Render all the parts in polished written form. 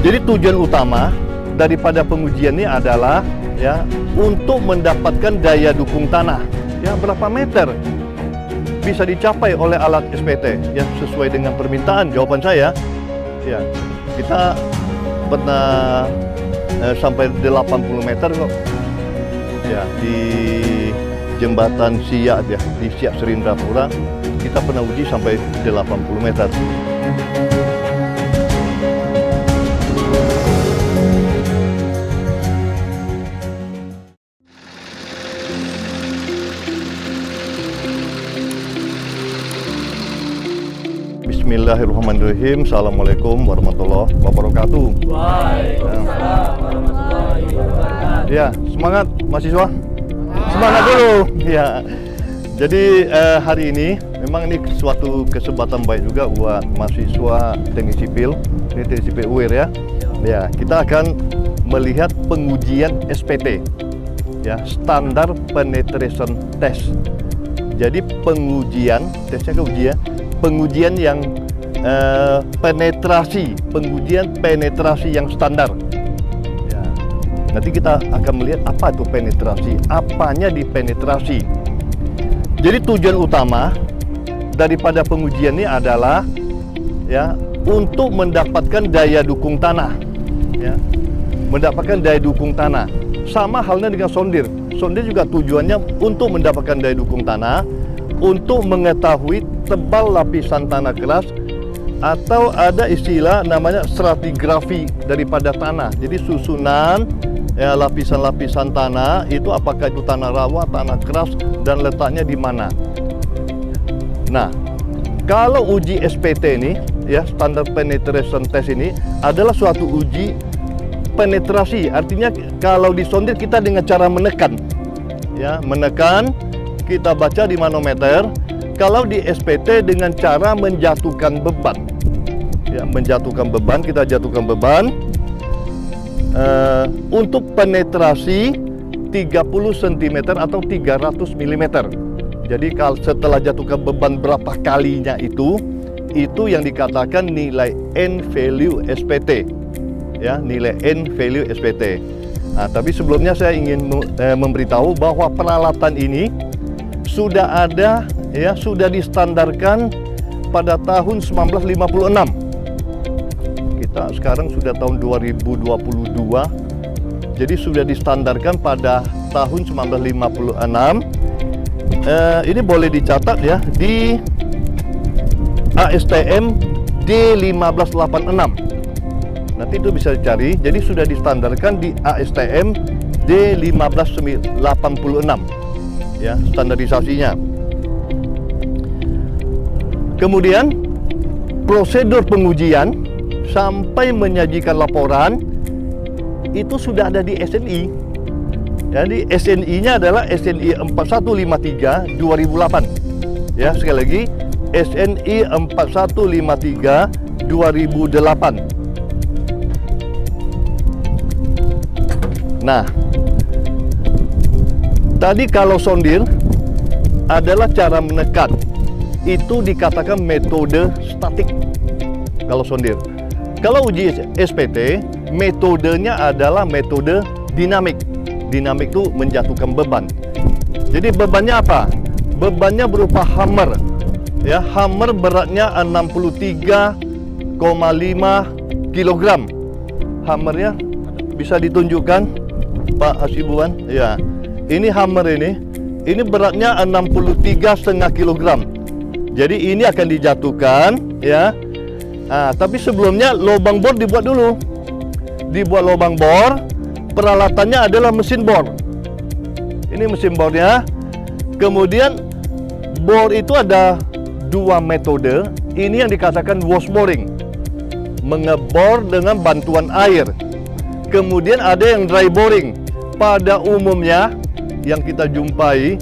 Jadi tujuan utama daripada pengujian ini adalah ya untuk mendapatkan daya dukung tanah. Ya, berapa meter bisa dicapai oleh alat SPT yang sesuai dengan permintaan. Jawaban saya, ya kita pernah sampai 80 meter kok. Ya, di jembatan Siak ya, di Siak Serindrapura kita pernah uji sampai 80 meter. Bismillahirrahmanirrahim. Assalamualaikum warahmatullahi wabarakatuh. Waalaikumsalam warahmatullahi wabarakatuh. Ya, semangat mahasiswa. Semangat dulu. Ya. Jadi hari ini memang ini suatu kesempatan baik juga buat mahasiswa teknik sipil, ini teknik sipil UIR ya. Ya, kita akan melihat pengujian SPT. Ya, Standar Penetration Test. Jadi pengujian, tesnya ke uji ya. Pengujian yang pengujian penetrasi yang standar. Ya. Nanti kita akan melihat apa itu penetrasi, apanya dipenetrasi. Jadi tujuan utama daripada pengujian ini adalah ya untuk mendapatkan daya dukung tanah. Ya. Mendapatkan daya dukung tanah. Sama halnya dengan sondir. Sondir juga tujuannya untuk mendapatkan daya dukung tanah, untuk mengetahui tebal lapisan tanah keras, atau ada istilah namanya stratigrafi daripada tanah. Jadi susunan ya, lapisan-lapisan tanah itu apakah itu tanah rawa, tanah keras, dan letaknya di mana. Nah, kalau uji SPT ini ya, Standard Penetration Test ini adalah suatu uji penetrasi. Artinya kalau di sondir kita dengan cara menekan ya, menekan, kita baca di manometer. Kalau di SPT dengan cara menjatuhkan beban, ya menjatuhkan beban, kita jatuhkan beban untuk penetrasi 30 cm atau 300 mm. Jadi kalau setelah jatuhkan beban berapa kalinya itu yang dikatakan nilai N value SPT, ya nilai N value SPT. Nah, tapi sebelumnya saya ingin memberitahu bahwa peralatan ini sudah ada ya, sudah distandarkan pada tahun 1956. Kita sekarang sudah tahun 2022. Jadi sudah distandarkan pada tahun 1956. Ini boleh dicatat ya di ASTM D1586. Nanti itu bisa dicari. Jadi sudah distandarkan di ASTM D1586. Ya, standarisasinya. Kemudian prosedur pengujian sampai menyajikan laporan itu sudah ada di SNI. Jadi SNI-nya adalah SNI 4153 2008. Ya, sekali lagi SNI 4153 2008. Nah, tadi kalau sondir adalah cara menekan, itu dikatakan metode statik kalau sondir. Kalau uji SPT, metodenya adalah metode dinamik. Dinamik itu menjatuhkan beban. Jadi bebannya apa? Bebannya berupa hammer. Ya, hammer beratnya 63,5 kg. Hammernya bisa ditunjukkan Pak Hasibuan. Ya. Ini hammer ini beratnya 63,5 kg. Jadi ini akan dijatuhkan ya. Nah, tapi sebelumnya lubang bor dibuat dulu. Dibuat lubang bor, peralatannya adalah mesin bor. Ini mesin bornya. Kemudian bor itu ada dua metode. Ini yang dikatakan wash boring. Mengebor dengan bantuan air. Kemudian ada yang dry boring. Pada umumnya yang kita jumpai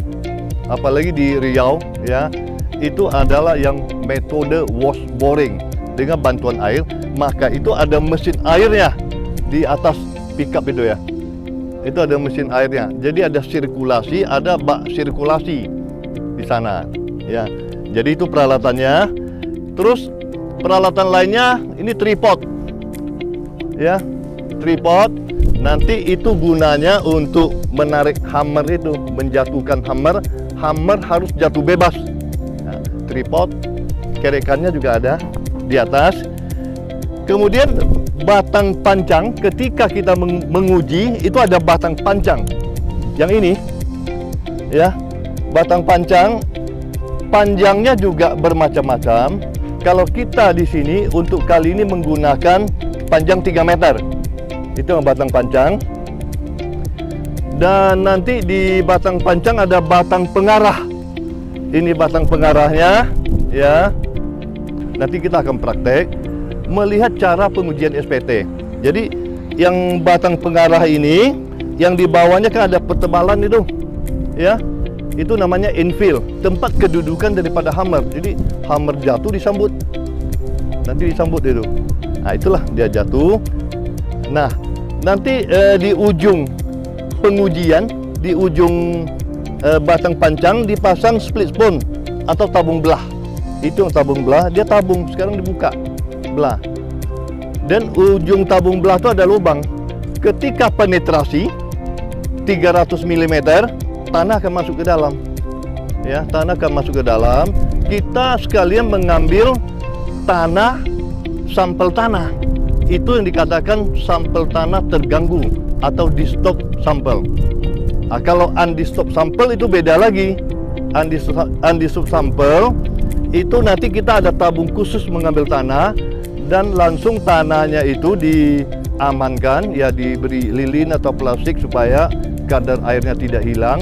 apalagi di Riau ya, itu adalah yang metode wash boring dengan bantuan air. Maka itu ada mesin airnya di atas pickup itu ya. Itu ada mesin airnya. Jadi ada sirkulasi, ada bak sirkulasi di sana ya. Jadi itu peralatannya. Terus peralatan lainnya ini tripod. ya, tripod. Nanti itu gunanya untuk menarik hammer itu, menjatuhkan hammer. Hammer harus jatuh bebas. Nah, tripod, kerekannya juga ada di atas. Kemudian batang pancang, ketika kita menguji itu ada batang pancang. Yang ini, ya, batang pancang, panjangnya juga bermacam-macam. Kalau kita di sini untuk kali ini menggunakan panjang 3 meter. Itu yang batang pancang. Dan nanti di batang pancang ada batang pengarah. Ini batang pengarahnya, ya. Nanti kita akan praktek melihat cara pengujian SPT. Jadi yang batang pengarah ini, yang di bawahnya kan ada pertebalan itu, ya. Itu namanya infill, tempat kedudukan daripada hammer. Jadi hammer jatuh disambut, nanti disambut itu. Nah, itulah dia jatuh. Nah, nanti di ujung pengujian, di ujung batang pancang dipasang split spoon atau tabung belah. Itu yang tabung belah, dia tabung, sekarang dibuka, belah. Dan ujung tabung belah itu ada lubang. Ketika penetrasi 300 mm, tanah akan masuk ke dalam. Ya, tanah akan masuk ke dalam. Kita sekalian mengambil tanah, sampel tanah. Itu yang dikatakan sampel tanah terganggu atau disturb sampel. Nah, kalau undisturb sampel itu beda lagi. Undisturb sampel itu nanti kita ada tabung khusus mengambil tanah dan langsung tanahnya itu diamankan, ya, diberi lilin atau plastik supaya kadar airnya tidak hilang.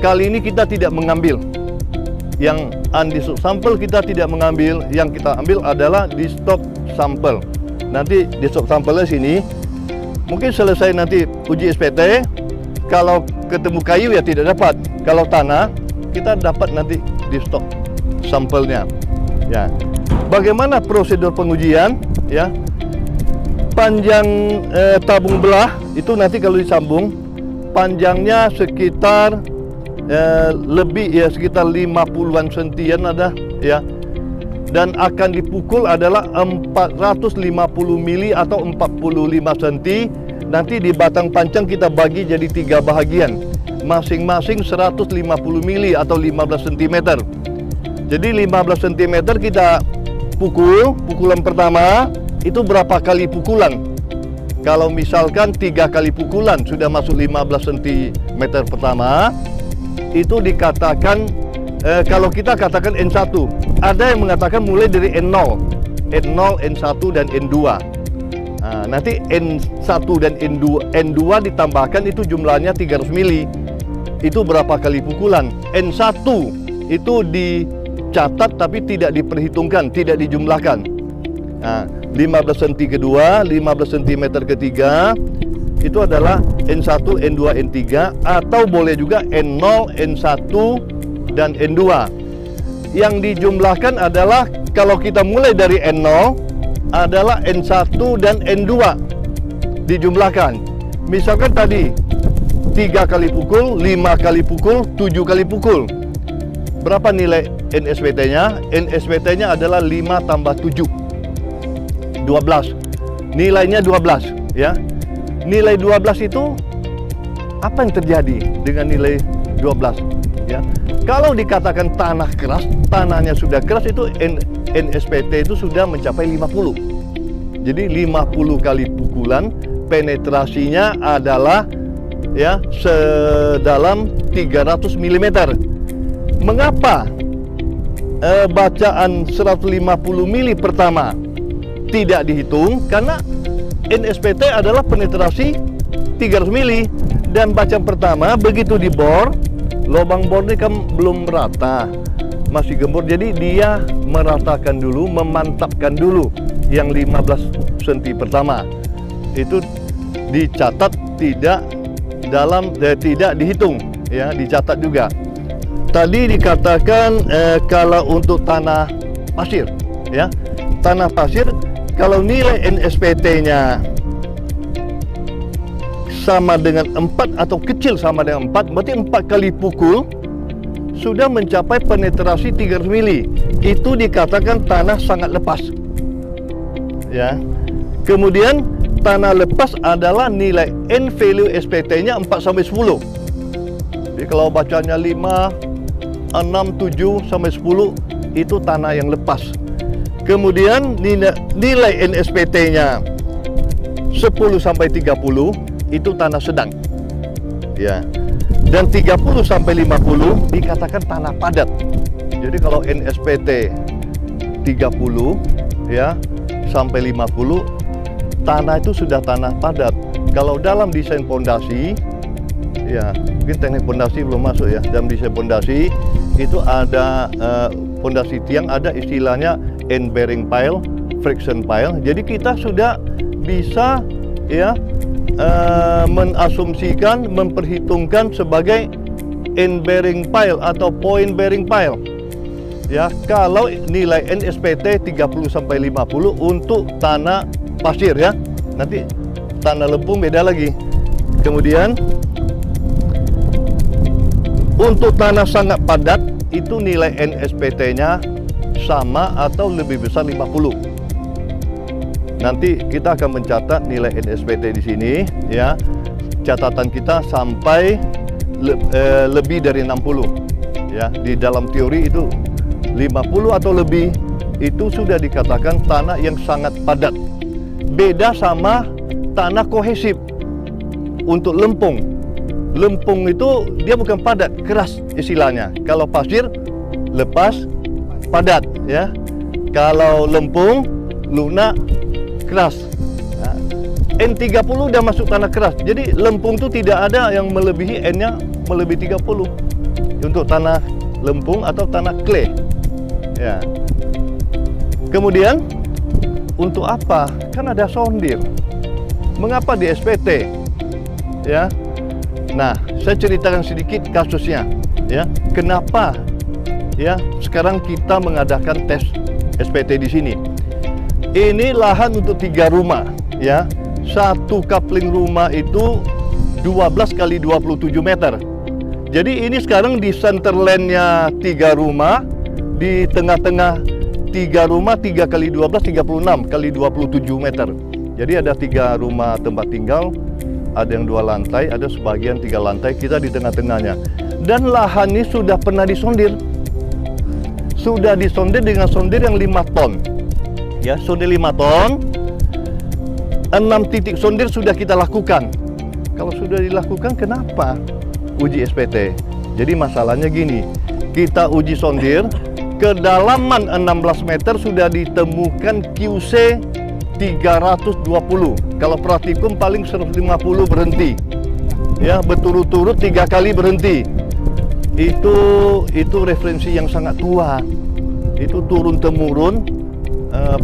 Kali ini kita tidak mengambil yang undisturb sampel, kita tidak mengambil. Yang kita ambil adalah disturb sampel. Nanti disturb sampelnya sini. Mungkin selesai nanti uji SPT, kalau ketemu kayu ya tidak dapat. Kalau tanah kita dapat nanti disturb sampelnya. Ya. Bagaimana prosedur pengujian? Ya. Panjang tabung belah itu nanti kalau disambung panjangnya sekitar lebih, ya, sekitar 50-an sentian ada, ya. Dan akan dipukul adalah 450 mili atau 45 cm. Nanti di batang pancang kita bagi jadi 3 bahagian, masing-masing 150 mili atau 15 cm. Jadi 15 cm kita pukul, pukulan pertama itu berapa kali pukulan? Kalau misalkan 3 kali pukulan sudah masuk 15 cm pertama, itu dikatakan, kalau kita katakan N1, ada yang mengatakan mulai dari N0, N1 dan N2. Nah, nanti N1 dan N2 ditambahkan itu jumlahnya 300 mili. Itu berapa kali pukulan? N1 itu dicatat tapi tidak diperhitungkan, tidak dijumlahkan. Nah, 15 cm kedua, 15 cm ketiga, itu adalah N1, N2, N3, atau boleh juga N0, N1, dan N2. Yang dijumlahkan adalah kalau kita mulai dari N0 adalah N1 dan N2 dijumlahkan. Misalkan tadi 3 kali pukul, 5 kali pukul, 7 kali pukul. Berapa nilai NSPT-nya? NSPT-nya adalah 5 tambah 7. 12. Nilainya 12, ya. Nilai 12 itu apa yang terjadi dengan nilai 12, ya? Kalau dikatakan tanah keras, tanahnya sudah keras, itu NSPT itu sudah mencapai 50. Jadi 50 kali pukulan, penetrasinya adalah, ya, sedalam 300 mm. Mengapa bacaan 150 mili pertama tidak dihitung? Karena NSPT adalah penetrasi 300 mili dan bacaan pertama begitu dibor, lubang bor ini kan belum merata, masih gembur, jadi dia meratakan dulu, memantapkan dulu yang 15 cm pertama. Itu dicatat, tidak dihitung, ya, dicatat juga. Tadi dikatakan kalau untuk tanah pasir, ya, tanah pasir, kalau nilai NSPT-nya sama dengan 4 atau kecil sama dengan 4, berarti 4 kali pukul sudah mencapai penetrasi 300 mili. Itu dikatakan tanah sangat lepas, ya. Kemudian tanah lepas adalah nilai N value SPT-nya 4-10. Jadi kalau bacanya 5, 6, 7 sampai 10 itu tanah yang lepas. Kemudian nilai NSPT-nya 10 sampai 30 itu tanah sedang. Ya. Dan 30 sampai 50 dikatakan tanah padat. Jadi kalau NSPT 30 ya sampai 50 tanah itu sudah tanah padat. Kalau dalam desain pondasi ya, mungkin teknik pondasi belum masuk ya. Dalam desain pondasi itu ada pondasi tiang, ada istilahnya end bearing pile, friction pile. Jadi kita sudah bisa ya mengasumsikan, memperhitungkan sebagai end bearing pile atau point bearing pile. Ya, kalau nilai NSPT 30 sampai 50 untuk tanah pasir ya. Nanti tanah lempung beda lagi. Kemudian untuk tanah sangat padat itu nilai NSPT-nya sama atau lebih besar 50. Nanti kita akan mencatat nilai NSPT di sini ya. Catatan kita sampai lebih dari 60. Ya, di dalam teori itu 50 atau lebih itu sudah dikatakan tanah yang sangat padat. Beda sama tanah kohesif. Untuk lempung. Lempung itu dia bukan padat, keras istilahnya. Kalau pasir lepas, padat ya. Kalau lempung, lunak, keras. Nah, N30 udah masuk tanah keras. Jadi lempung itu tidak ada yang melebihi N-nya melebihi 30 untuk tanah lempung atau tanah clay. Ya. Kemudian untuk apa? Kan ada sondir. Mengapa di SPT? Ya. Nah, saya ceritakan sedikit kasusnya. Ya, kenapa? Ya, sekarang kita mengadakan tes SPT di sini. Ini lahan untuk 3 rumah. Ya, satu coupling rumah itu 12 kali 27 meter. Jadi ini sekarang di centerland-nya 3 rumah, di tengah-tengah 3 rumah 3 kali 12 36 kali 27 meter. Jadi ada 3 rumah tempat tinggal, ada yang 2 lantai, ada sebagian 3 lantai, kita di tengah-tengahnya. Dan lahan ini sudah pernah disondir. Sudah disondir dengan sondir yang 5 ton. Ya, sondir 5 ton. 6 titik sondir sudah kita lakukan. Kalau sudah dilakukan, kenapa uji SPT? Jadi masalahnya gini, kita uji sondir, kedalaman 16 meter sudah ditemukan QC 320. Kalau praktikum paling 150 berhenti. Ya, berturut-turut 3 kali berhenti. Itu referensi yang sangat tua. Itu turun temurun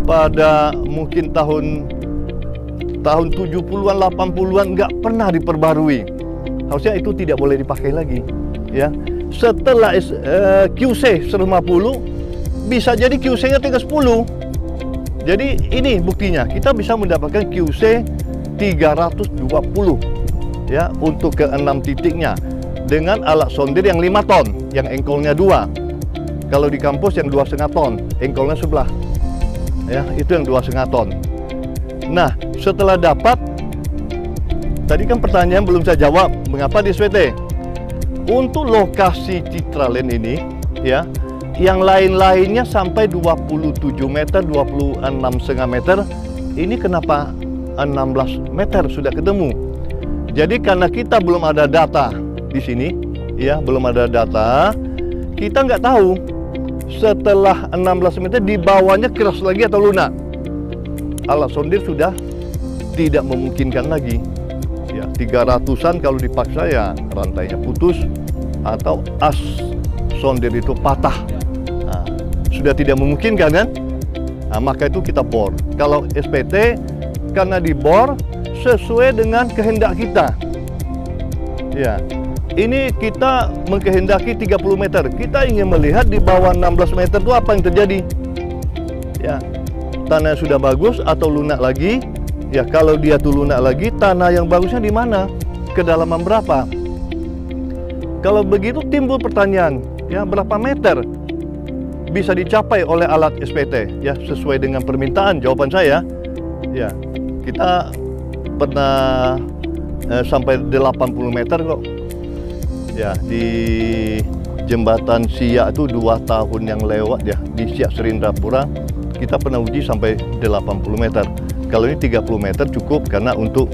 pada mungkin tahun 70-an, 80-an nggak pernah diperbarui. Harusnya itu tidak boleh dipakai lagi. Ya, setelah QC 150 bisa jadi QC-nya tinggal 10. Jadi ini buktinya, kita bisa mendapatkan QC 320 ya untuk ke 6 titiknya dengan alat sondir yang 5 ton, yang engkolnya 2. Kalau di kampus yang 2,5 ton, engkolnya sebelah. Ya, itu yang 2,5 ton. Nah, setelah dapat, tadi kan pertanyaan belum saya jawab, mengapa di SPT? Untuk lokasi Citraland ini, ya, yang lain-lainnya sampai 27 meter, 26,5 meter, ini kenapa 16 meter sudah ketemu? Jadi karena kita belum ada data di sini, ya, belum ada data, kita nggak tahu setelah 16 meter di bawahnya keras lagi atau lunak. Alat sondir sudah tidak memungkinkan lagi. Ya, 300-an kalau dipaksa ya rantainya putus atau as sondir itu patah. Nah, sudah tidak memungkinkan kan? Nah, maka itu kita bor. Kalau SPT karena dibor sesuai dengan kehendak kita. Ya. Ini kita mengkehendaki 30 meter. Kita ingin melihat di bawah 16 meter itu apa yang terjadi. Ya. Tanah sudah bagus atau lunak lagi. Ya, kalau dia tuh lunak lagi, tanah yang bagusnya di mana? Kedalaman berapa? Kalau begitu timbul pertanyaan, ya, berapa meter bisa dicapai oleh alat SPT? Ya, sesuai dengan permintaan. Jawaban saya, ya, kita pernah sampai 80 meter kok. Ya, di jembatan Siak itu 2 tahun yang lewat ya, di Siak Serindrapura kita pernah uji sampai 80 meter. Kalau ini 30 meter cukup karena untuk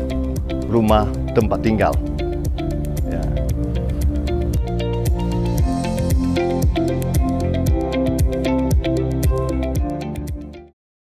rumah tempat tinggal.